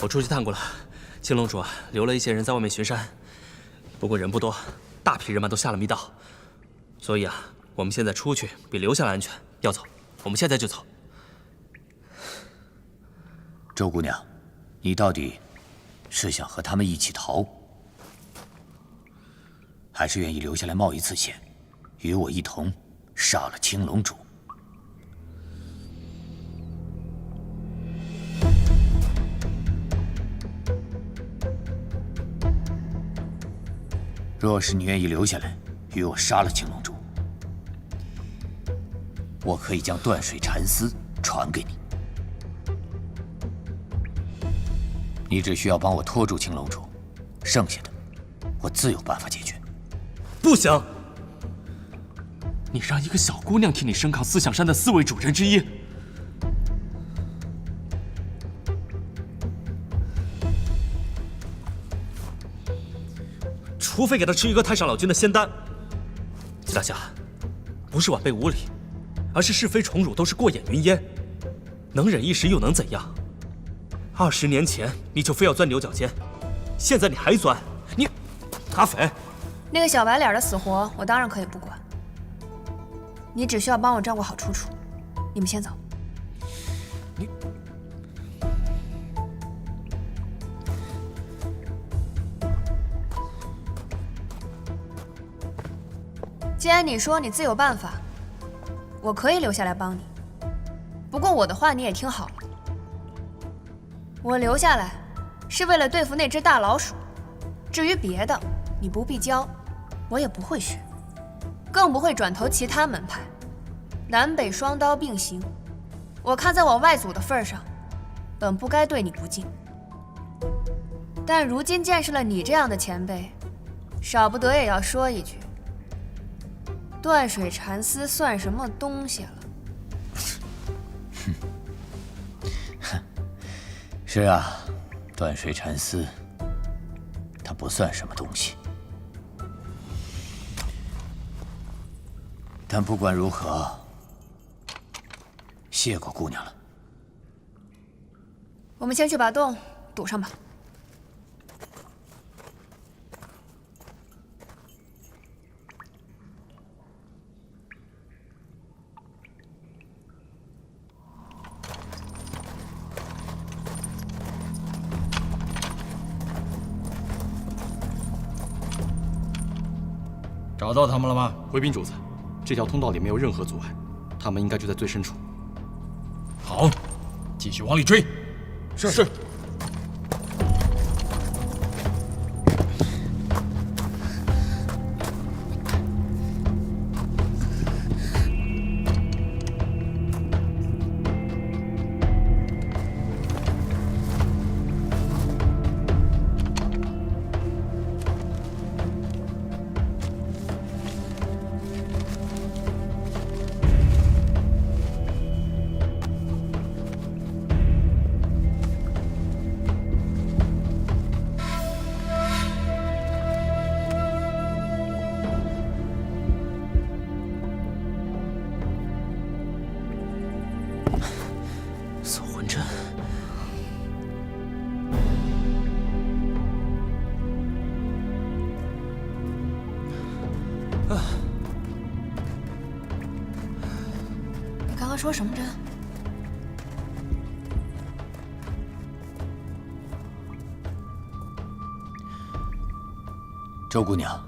我出去探过了，青龙主啊，留了一些人在外面巡山，不过人不多，大批人马都下了密道，所以啊，我们现在出去比留下来安全。要走，我们现在就走。周姑娘，你到底是想和他们一起逃，还是愿意留下来冒一次险，与我一同杀了青龙主？若是你愿意留下来，与我杀了青龙主，我可以将断水禅丝传给你。你只需要帮我拖住青龙主，剩下的我自有办法解决。不行！你让一个小姑娘替你升抗思想山的4位主人之一，除非给她吃一个太上老君的仙丹。季大侠，不是晚辈无礼，而是是非宠辱都是过眼云烟，能忍一时又能怎样？20年前你就非要钻牛角尖，现在你还钻，你阿肥，那个小白脸的死活，我当然可以不管。你只需要帮我照顾好楚楚。你们先走。你。既然你说你自有办法，我可以留下来帮你。不过我的话你也听好了，我留下来是为了对付那只大老鼠。至于别的，你不必教，我也不会学，更不会转投其他门派。南北双刀并行，我看在我外祖的份上，本不该对你不敬。但如今见识了你这样的前辈，少不得也要说一句。断水禅丝算什么东西了？是啊，断水禅丝，它不算什么东西。但不管如何，谢过姑娘了。我们先去把洞堵上吧。找到他们了吗？回禀主子，这条通道里没有任何阻碍，他们应该就在最深处。好，继续往里追。是。你刚刚说什么针？周姑娘，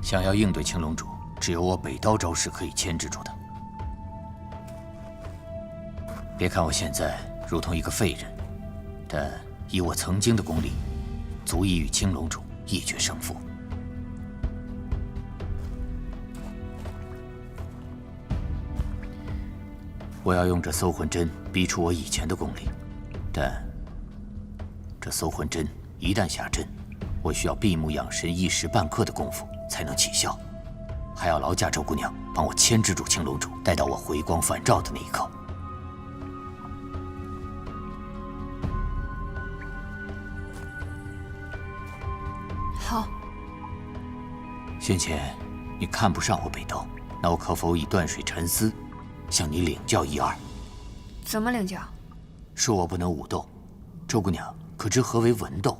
想要应对青龙主，只有我北刀招式可以牵制住他。别看我现在如同一个废人，但以我曾经的功力，足以与青龙主一决胜负。我要用这搜魂针逼出我以前的功力，但这搜魂针一旦下阵，我需要闭目养神1时半刻的功夫才能起效，还要劳驾周姑娘帮我牵制住青龙主，待到我回光返照的那一刻。好。先前你看不上我北刀，那我可否以断水禅丝向你领教一二？怎么领教？恕我不能武斗，周姑娘，可知何为文斗？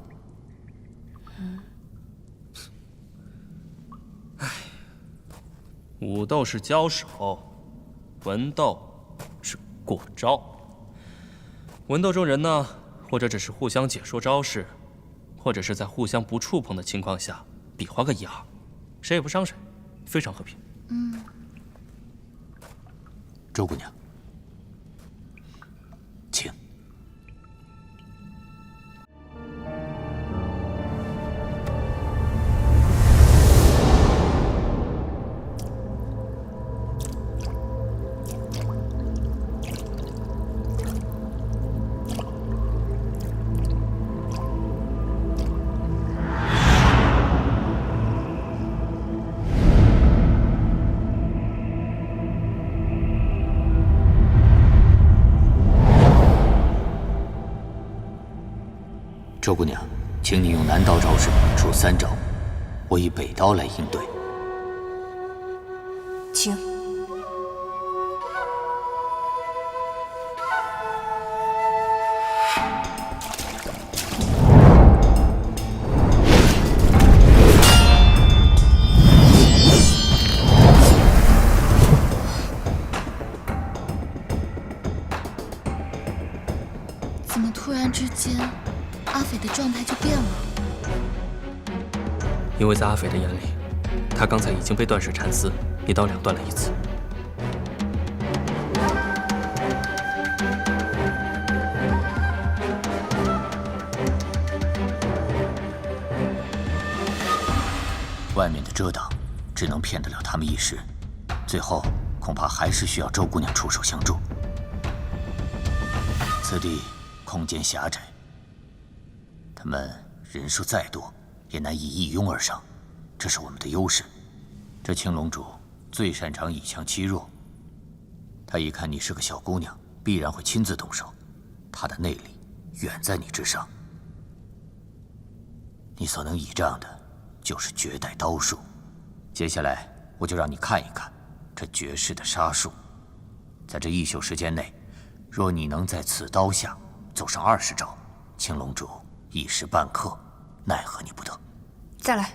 武斗是交手，文斗是过招。文斗中人呢，或者只是互相解说招式，或者是在互相不触碰的情况下比划个1、2，谁也不伤谁，非常和平。周姑娘，请。周姑娘，请你用南刀招式出3招，我以北刀来应对。请。怎么突然之间，阿斐的状态就变了？因为在阿斐的眼里，他刚才已经被断水缠丝1刀2断了1次。外面的遮挡只能骗得了他们一时，最后恐怕还是需要周姑娘出手相助。此地空间狭窄，他们人数再多，也难以一拥而上，这是我们的优势。这青龙主最擅长以强欺弱，他一看你是个小姑娘，必然会亲自动手，他的内力远在你之上。你所能倚仗的就是绝代刀术。接下来我就让你看一看这绝世的杀术。在这1宿时间内，若你能在此刀下走上20招，青龙主一时半刻奈何你不得。再来。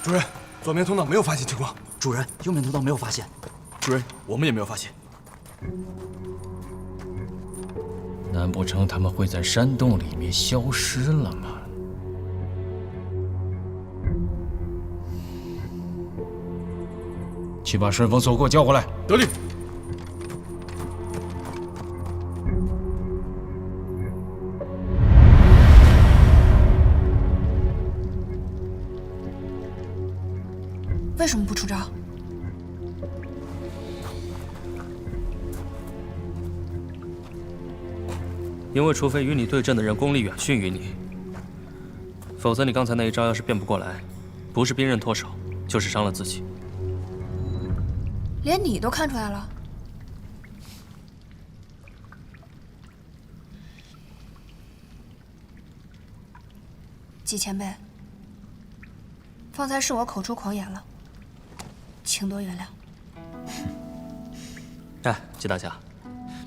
主人，左面通道没有发现情况。主人，右面通道没有发现。主人，我们也没有发现。难不成他们会在山洞里面消失了吗？去把顺风锁给我叫过来。得令。为什么不出招？因为除非与你对阵的人功力远逊于你，否则你刚才那一招要是变不过来，不是兵刃脱手，就是伤了自己。连你都看出来了？季前辈，方才是我口出狂言了，请多原谅。哎，季大侠，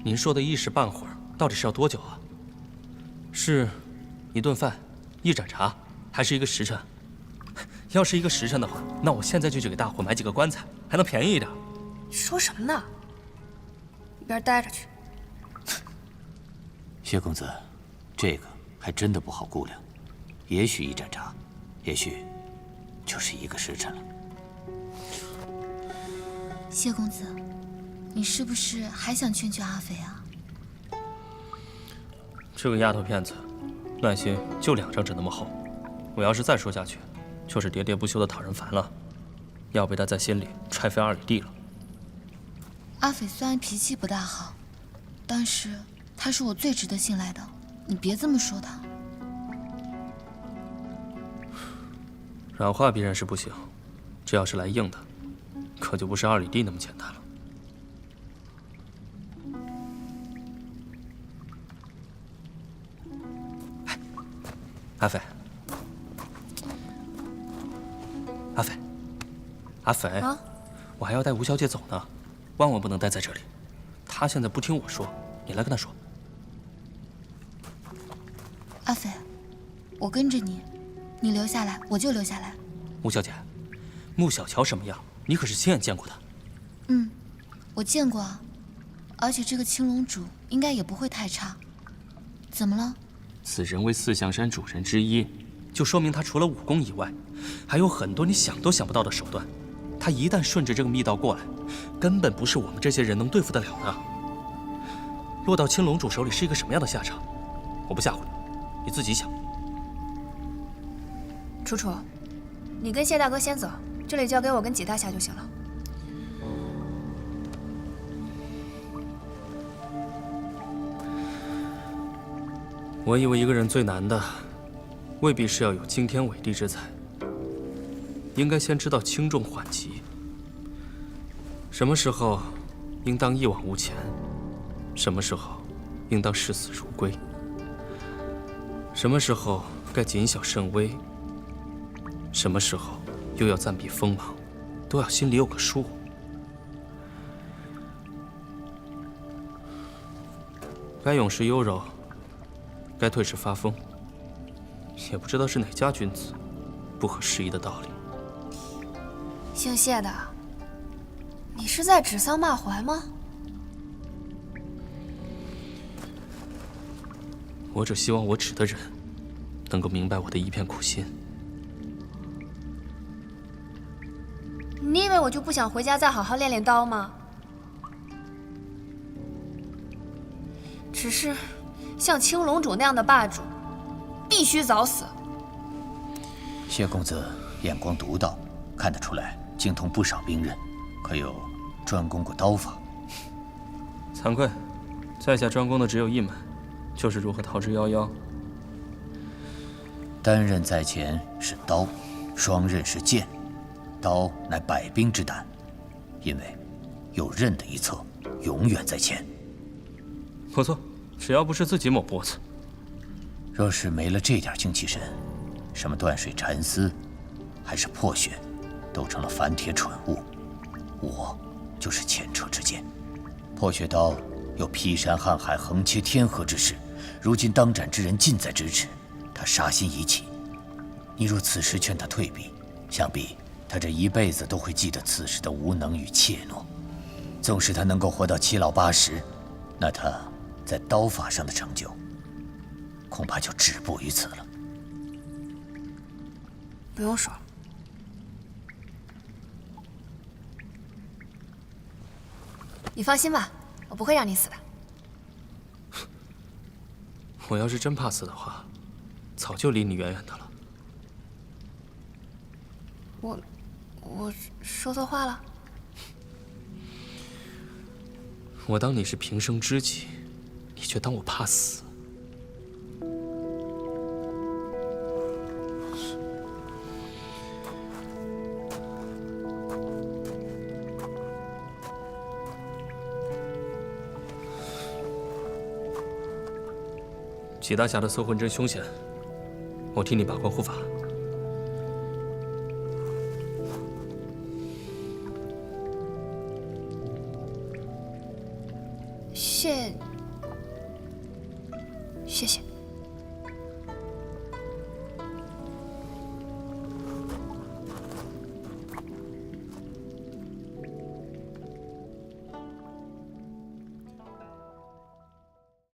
您说的一时半会儿到底是要多久啊？是一顿饭、一盏茶，还是1个时辰？要是1个时辰的话，那我现在就去给大伙买几个棺材，还能便宜一点。说什么呢？一边待着去。谢公子，这个还真的不好估量，也许1盏茶，也许就是1个时辰了。谢公子，你是不是还想劝劝阿斐啊？这个丫头片子，耐心就2张纸那么厚，我要是再说下去，就是喋喋不休的讨人烦了，要被他在心里踹飞2里地了。阿斐虽然脾气不大好，但是他是我最值得信赖的，你别这么说他。软化必然是不行，这要是来硬的，可就不是2里地那么简单了。哎，阿斐，阿斐，阿斐，啊，我还要带吴小姐走呢，万万不能待在这里。她现在不听我说，你来跟她说。阿斐，我跟着你，你留下来我就留下来。吴小姐，穆小乔什么样，你可是亲眼见过的。嗯，我见过啊，而且这个青龙主应该也不会太差。怎么了？此人为四象山主人之一，就说明他除了武功以外，还有很多你想都想不到的手段。他一旦顺着这个密道过来，根本不是我们这些人能对付得了的。落到青龙主手里是一个什么样的下场，我不吓唬你，你自己想。楚楚，你跟谢大哥先走，这里交给我跟纪大侠就行了。我以为一个人最难的，未必是要有惊天伟地之才，应该先知道轻重缓急。什么时候应当一往无前，什么时候应当视死如归，什么时候该谨小慎微，什么时候又要暂避锋芒，都要心里有个数。该勇时优柔，该退时发疯，也不知道是哪家君子不合时宜的道理。姓谢的，你是在指桑骂槐吗？我只希望我指的人能够明白我的一片苦心。你以为我就不想回家再好好练练刀吗？只是像青龙主那样的霸主，必须早死。谢公子眼光独到，看得出来精通不少兵刃，可有专攻过刀法？惭愧，在下专攻的只有一门，就是如何逃之夭夭。单刃在前是刀，双刃是剑。刀乃百兵之胆，因为有刃的一侧永远在前。不错，只要不是自己抹脖子。若是没了这点精气神，什么断水禅丝，还是破血，都成了凡铁蠢物。我就是前车之鉴。破血刀有劈山撼海、横切天河之势，如今当斩之人近在咫尺，他杀心已起。你若此时劝他退避，想必他这一辈子都会记得此时的无能与怯懦。纵使他能够活到7老8十，那他在刀法上的成就，恐怕就止步于此了。不用说，你放心吧，我不会让你死的。我要是真怕死的话，早就离你远远的了。我说错话了？我当你是平生知己，你却当我怕死。纪大侠的搜魂针凶险，我替你把关护法。谢谢。